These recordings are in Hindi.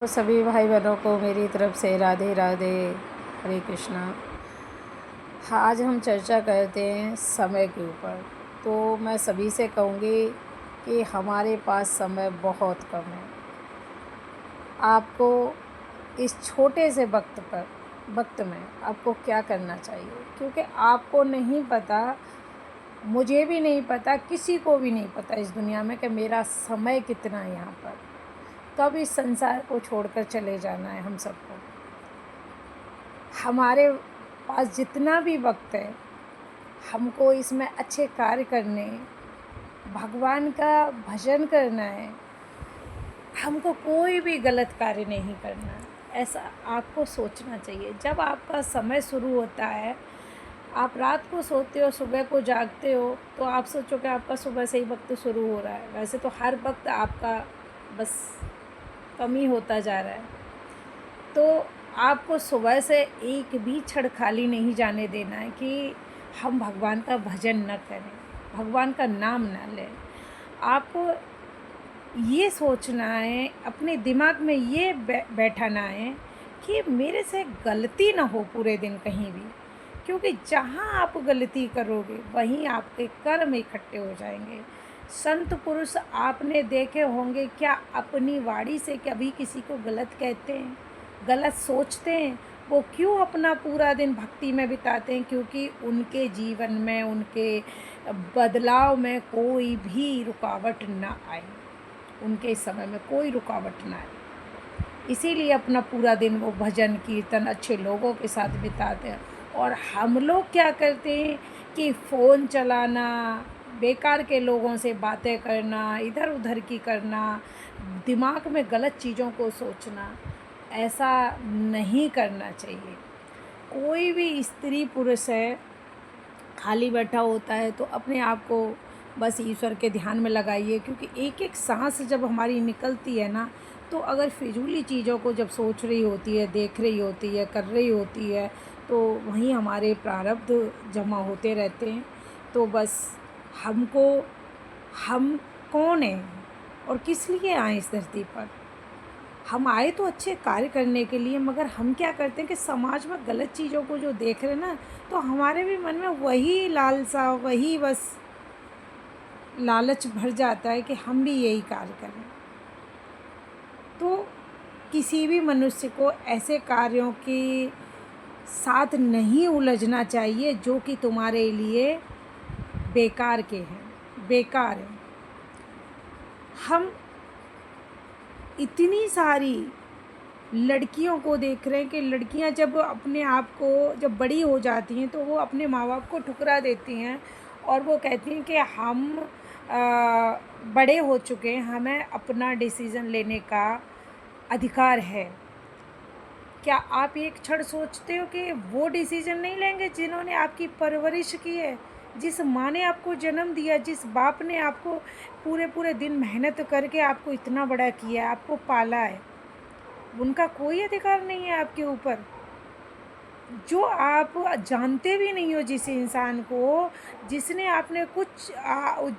तो सभी भाई बहनों को मेरी तरफ से राधे राधे, हरे कृष्णा। आज हम चर्चा करते हैं समय के ऊपर। तो मैं सभी से कहूँगी कि हमारे पास समय बहुत कम है। आपको इस छोटे से वक्त में आपको क्या करना चाहिए, क्योंकि आपको नहीं पता, मुझे भी नहीं पता, किसी को भी नहीं पता इस दुनिया में कि मेरा समय कितना है यहाँ पर, कब इस संसार को छोड़कर चले जाना है हम सबको। हमारे पास जितना भी वक्त है, हमको इसमें अच्छे कार्य करने, भगवान का भजन करना है। हमको कोई भी गलत कार्य नहीं करना है, ऐसा आपको सोचना चाहिए। जब आपका समय शुरू होता है, आप रात को सोते हो, सुबह को जागते हो, तो आप सोचो कि आपका सुबह से ही वक्त शुरू हो रहा है। वैसे तो हर वक्त आपका बस कम ही होता जा रहा है। तो आपको सुबह से एक भी क्षण खाली नहीं जाने देना है कि हम भगवान का भजन न करें, भगवान का नाम न लें। आपको ये सोचना है, अपने दिमाग में ये बैठाना है कि मेरे से गलती ना हो पूरे दिन कहीं भी, क्योंकि जहाँ आप गलती करोगे वहीं आपके कर्म इकट्ठे हो जाएंगे। संत पुरुष आपने देखे होंगे, क्या अपनी वाणी से कभी किसी को गलत कहते हैं, गलत सोचते हैं? वो क्यों अपना पूरा दिन भक्ति में बिताते हैं? क्योंकि उनके जीवन में, उनके बदलाव में कोई भी रुकावट ना आए, उनके समय में कोई रुकावट ना आए। इसीलिए अपना पूरा दिन वो भजन कीर्तन अच्छे लोगों के साथ बिताते हैं। और हम लोग क्या करते हैं कि फ़ोन चलाना, बेकार के लोगों से बातें करना, इधर उधर की करना, दिमाग में गलत चीज़ों को सोचना, ऐसा नहीं करना चाहिए। कोई भी स्त्री पुरुष है, खाली बैठा होता है तो अपने आप को बस ईश्वर के ध्यान में लगाइए, क्योंकि एक एक सांस जब हमारी निकलती है ना, तो अगर फिजूली चीज़ों को जब सोच रही होती है, देख रही होती है, कर रही होती है, तो वहीं हमारे प्रारब्ध जमा होते रहते हैं। तो बस हमको, हम कौन हैं और किस लिए आए इस धरती पर? हम आए तो अच्छे कार्य करने के लिए, मगर हम क्या करते हैं कि समाज में गलत चीज़ों को जो देख रहे हैं ना, तो हमारे भी मन में वही लालसा, वही बस लालच भर जाता है कि हम भी यही कार्य करें। तो किसी भी मनुष्य को ऐसे कार्यों के साथ नहीं उलझना चाहिए जो कि तुम्हारे लिए बेकार के हैं, बेकार हैं। हम इतनी सारी लड़कियों को देख रहे हैं कि लड़कियां जब अपने आप को जब बड़ी हो जाती हैं तो वो अपने माँ बाप को ठुकरा देती हैं और वो कहती हैं कि हम बड़े हो चुके हैं, हमें अपना डिसीज़न लेने का अधिकार है। क्या आप एक क्षण सोचते हो कि वो डिसीज़न नहीं लेंगे जिन्होंने आपकी परवरिश की है, जिस माँ ने आपको जन्म दिया, जिस बाप ने आपको पूरे पूरे दिन मेहनत करके आपको इतना बड़ा किया है, आपको पाला है? उनका कोई अधिकार नहीं है आपके ऊपर। जो आप जानते भी नहीं हो, जिस इंसान को, जिसने आपने कुछ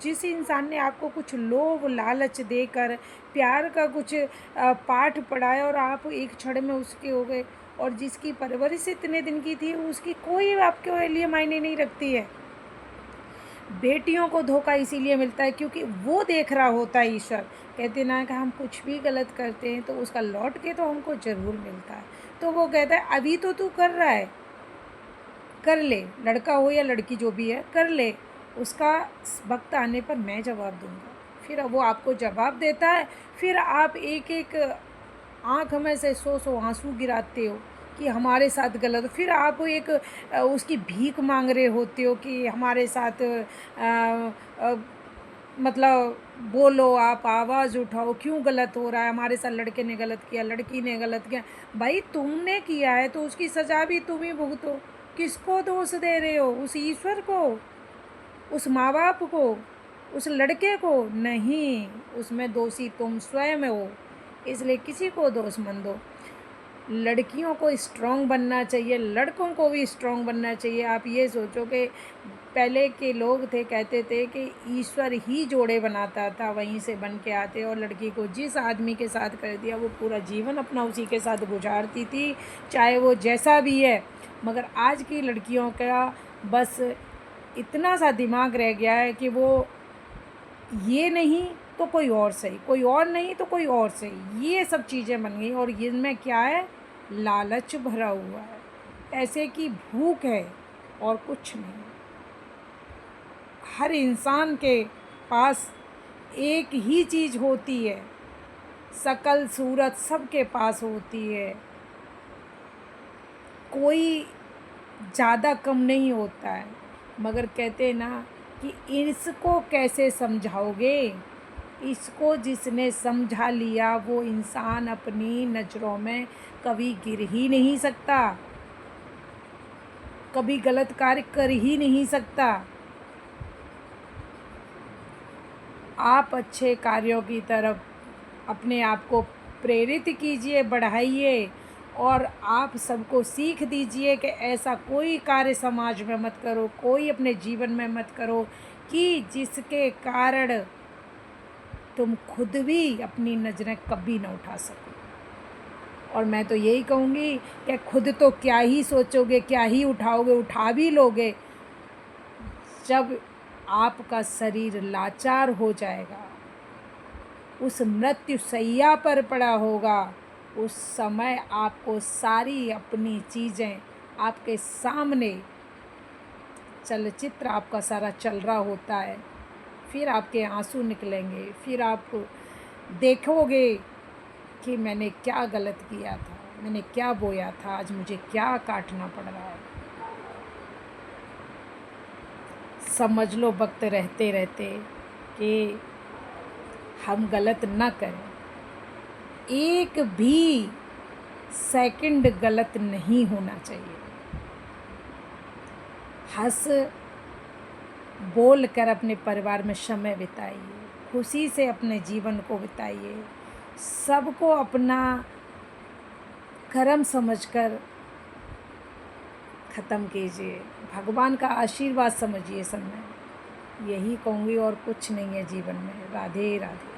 जिस इंसान ने आपको कुछ लोभ लालच देकर प्यार का कुछ पाठ पढ़ाया और आप एक क्षण में उसके हो गए, और जिसकी परवरिश इतने दिन की थी, उसकी कोई आपके लिए मायने नहीं रखती है। बेटियों को धोखा इसीलिए मिलता है क्योंकि वो देख रहा होता है ईश्वर, कहते ना कि हम कुछ भी गलत करते हैं तो उसका लौट के तो हमको ज़रूर मिलता है। तो वो कहता है अभी तो तू कर रहा है, कर ले, लड़का हो या लड़की जो भी है कर ले, उसका वक्त आने पर मैं जवाब दूंगा। फिर वो आपको जवाब देता है, फिर आप एक एक आँख में से सौ सौ आंसू गिराते हो कि हमारे साथ गलत। फिर आप एक उसकी भीख मांग रहे होते हो कि हमारे साथ अ, मतलब बोलो, आप आवाज़ उठाओ, क्यों गलत हो रहा है हमारे साथ, लड़के ने गलत किया, लड़की ने गलत किया। भाई तुमने किया है तो उसकी सज़ा भी तुम ही भुगतो। किसको दोष दे रहे हो? उस ईश्वर को, उस माँ बाप को, उस लड़के को नहीं, उसमें दोषी तुम स्वयं हो। इसलिए किसी को दोष मत दो। लड़कियों को स्ट्रॉन्ग बनना चाहिए, लड़कों को भी स्ट्रॉन्ग बनना चाहिए। आप ये सोचो कि पहले के लोग थे, कहते थे कि ईश्वर ही जोड़े बनाता था, वहीं से बन के आते, और लड़की को जिस आदमी के साथ कर दिया वो पूरा जीवन अपना उसी के साथ गुजारती थी, चाहे वो जैसा भी है। मगर आज की लड़कियों का बस इतना सा दिमाग रह गया है कि वो ये नहीं तो कोई और सही, कोई और नहीं तो कोई और सही, ये सब चीज़ें बन गई। और इनमें क्या है, लालच भरा हुआ है, पैसे की भूख है और कुछ नहीं। हर इंसान के पास एक ही चीज़ होती है, शकल सूरत सबके पास होती है, कोई ज़्यादा कम नहीं होता है। मगर कहते हैं ना कि इसको कैसे समझाओगे, इसको जिसने समझा लिया वो इंसान अपनी नज़रों में कभी गिर ही नहीं सकता, कभी गलत कार्य कर ही नहीं सकता। आप अच्छे कार्यों की तरफ अपने आप को प्रेरित कीजिए, बढ़ाइए, और आप सबको सीख दीजिए कि ऐसा कोई कार्य समाज में मत करो, कोई अपने जीवन में मत करो कि जिसके कारण तुम खुद भी अपनी नज़रें कभी ना उठा सको। और मैं तो यही कहूँगी कि खुद तो क्या ही सोचोगे, क्या ही उठाओगे, उठा भी लोगे जब आपका शरीर लाचार हो जाएगा, उस मृत्यु शैया पर पड़ा होगा, उस समय आपको सारी अपनी चीज़ें आपके सामने, चलचित्र आपका सारा चल रहा होता है, फिर आपके आंसू निकलेंगे, फिर आप देखोगे कि मैंने क्या गलत किया था, मैंने क्या बोया था, आज मुझे क्या काटना पड़ रहा है। समझ लो वक्त रहते रहते कि हम गलत न करें, एक भी सेकंड गलत नहीं होना चाहिए। हंस बोल कर अपने परिवार में समय बिताइए, खुशी से अपने जीवन को बिताइए, सबको अपना कर्म समझकर ख़त्म कीजिए, भगवान का आशीर्वाद समझिए सब में। यही कहूँगी और कुछ नहीं है जीवन में। राधे राधे।